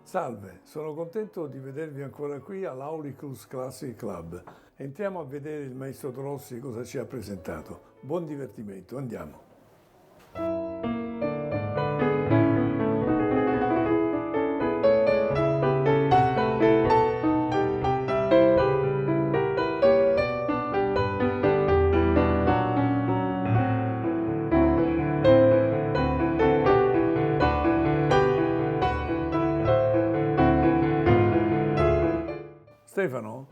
Salve, sono contento di vedervi ancora qui all'Auricus Classic Club. Entriamo a vedere il maestro Trossi cosa ci ha presentato. Buon divertimento, andiamo. Stefano,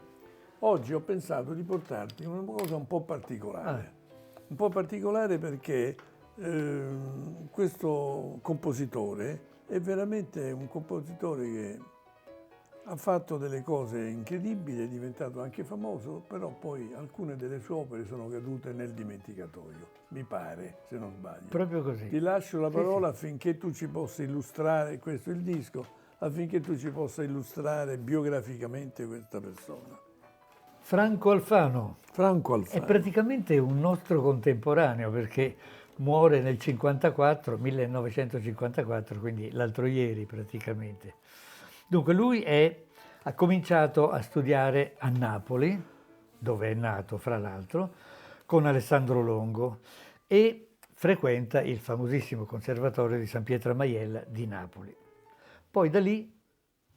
oggi ho pensato di portarti una cosa un po' particolare. Un po' particolare perché questo compositore è veramente un compositore che ha fatto delle cose incredibili, è diventato anche famoso, però poi alcune delle sue opere sono cadute nel dimenticatoio, mi pare, se non sbaglio. Proprio così. Ti lascio la parola affinché tu ci possa illustrare, questo è il disco, affinché tu ci possa illustrare biograficamente questa persona. Franco Alfano. Franco Alfano. È praticamente un nostro contemporaneo perché muore nel 1954, quindi l'altro ieri praticamente. Dunque lui ha cominciato a studiare a Napoli, dove è nato fra l'altro, con Alessandro Longo e frequenta il famosissimo Conservatorio di San Pietro a Maiella di Napoli. Poi da lì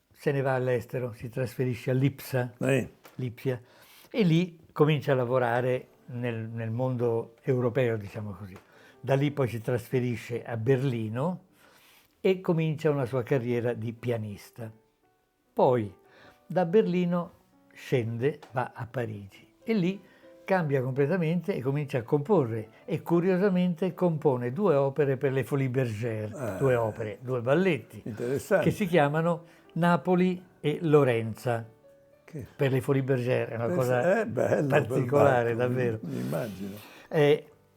se ne va all'estero, si trasferisce a Lipsia, e lì comincia a lavorare nel mondo europeo, diciamo così. Da lì poi si trasferisce a Berlino e comincia una sua carriera di pianista. Poi da Berlino scende, va a Parigi e lì cambia completamente e comincia a comporre e curiosamente compone due opere per le Folies Bergère, due balletti che si chiamano Napoli e Lorenza. Per le Folies Bergère è una cosa particolare, davvero. Mi immagino.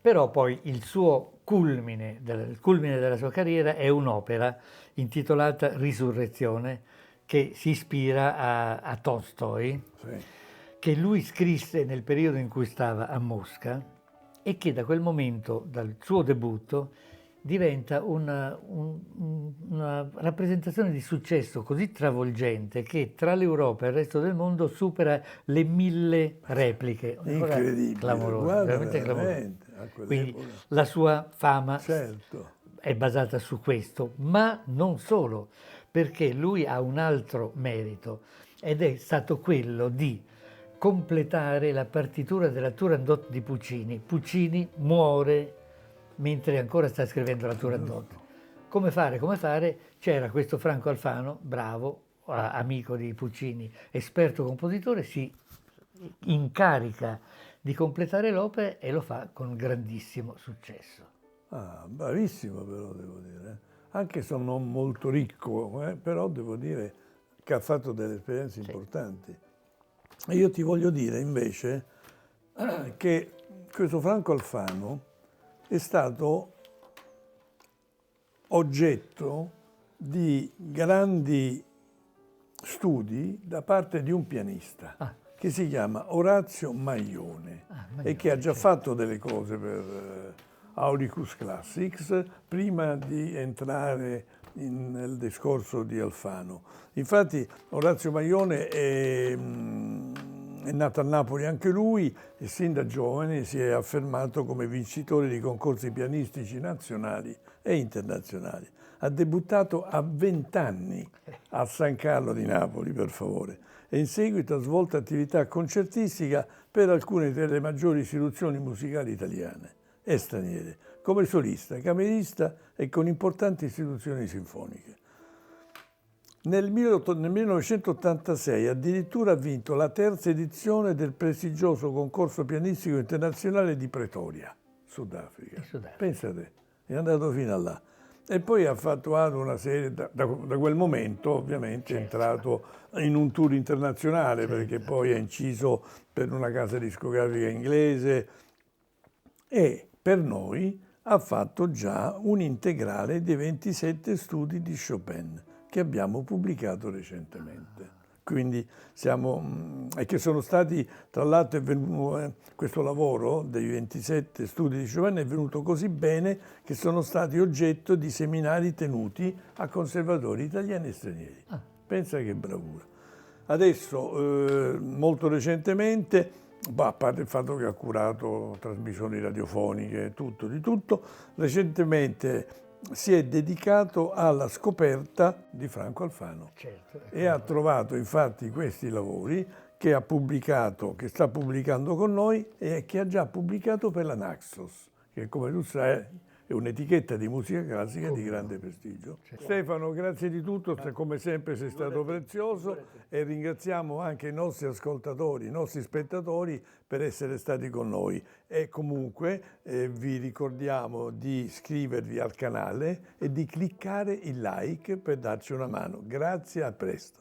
Però poi il culmine della sua carriera è un'opera intitolata Risurrezione che si ispira a Tolstoi, che lui scrisse nel periodo in cui stava a Mosca e che da quel momento, dal suo debutto, diventa una rappresentazione di successo così travolgente che tra l'Europa e il resto del mondo supera le 1000 repliche. Incredibile, clamorosa, veramente clamorosa. Quindi la sua fama è basata su questo, ma non solo, perché lui ha un altro merito ed è stato quello di completare la partitura della Turandot di Puccini. Puccini muore mentre ancora sta scrivendo la Turandot. Come fare? C'era questo Franco Alfano, bravo, amico di Puccini, esperto compositore, si incarica di completare l'opera e lo fa con grandissimo successo. Bravissimo però, devo dire. Anche se non molto ricco, però devo dire che ha fatto delle esperienze importanti. E io ti voglio dire invece che questo Franco Alfano è stato oggetto di grandi studi da parte di un pianista che si chiama Orazio Maglione e che ha già fatto delle cose per Auricus Classics prima di entrare nel discorso di Alfano. Infatti Orazio Maglione è nato a Napoli anche lui e sin da giovane si è affermato come vincitore di concorsi pianistici nazionali e internazionali. Ha debuttato a 20 anni a San Carlo di Napoli, per favore, e in seguito ha svolto attività concertistica per alcune delle maggiori istituzioni musicali italiane e straniere, come solista, camerista e con importanti istituzioni sinfoniche. Nel 1986 addirittura ha vinto la terza edizione del prestigioso concorso pianistico internazionale di Pretoria, Sudafrica. Pensate, è andato fino a là. E poi ha fatto una serie, da quel momento ovviamente è entrato in un tour internazionale perché poi ha inciso per una casa discografica inglese e per noi ha fatto già un integrale dei 27 studi di Chopin che abbiamo pubblicato recentemente. Quindi e che sono stati, tra l'altro questo lavoro dei 27 studi di Chopin è venuto così bene che sono stati oggetto di seminari tenuti a conservatori italiani e stranieri. Pensa che bravura. Adesso, molto recentemente, a parte il fatto che ha curato trasmissioni radiofoniche, tutto di tutto, recentemente si è dedicato alla scoperta di Franco Alfano. Certo, E ha trovato infatti questi lavori che ha pubblicato, che sta pubblicando con noi e che ha già pubblicato per la Naxos, che come tu sai è un'etichetta di musica classica di grande prestigio. Stefano, grazie di tutto, come sempre sei stato prezioso e ringraziamo anche i nostri ascoltatori, i nostri spettatori per essere stati con noi e comunque vi ricordiamo di iscrivervi al canale e di cliccare il like per darci una mano. Grazie, a presto.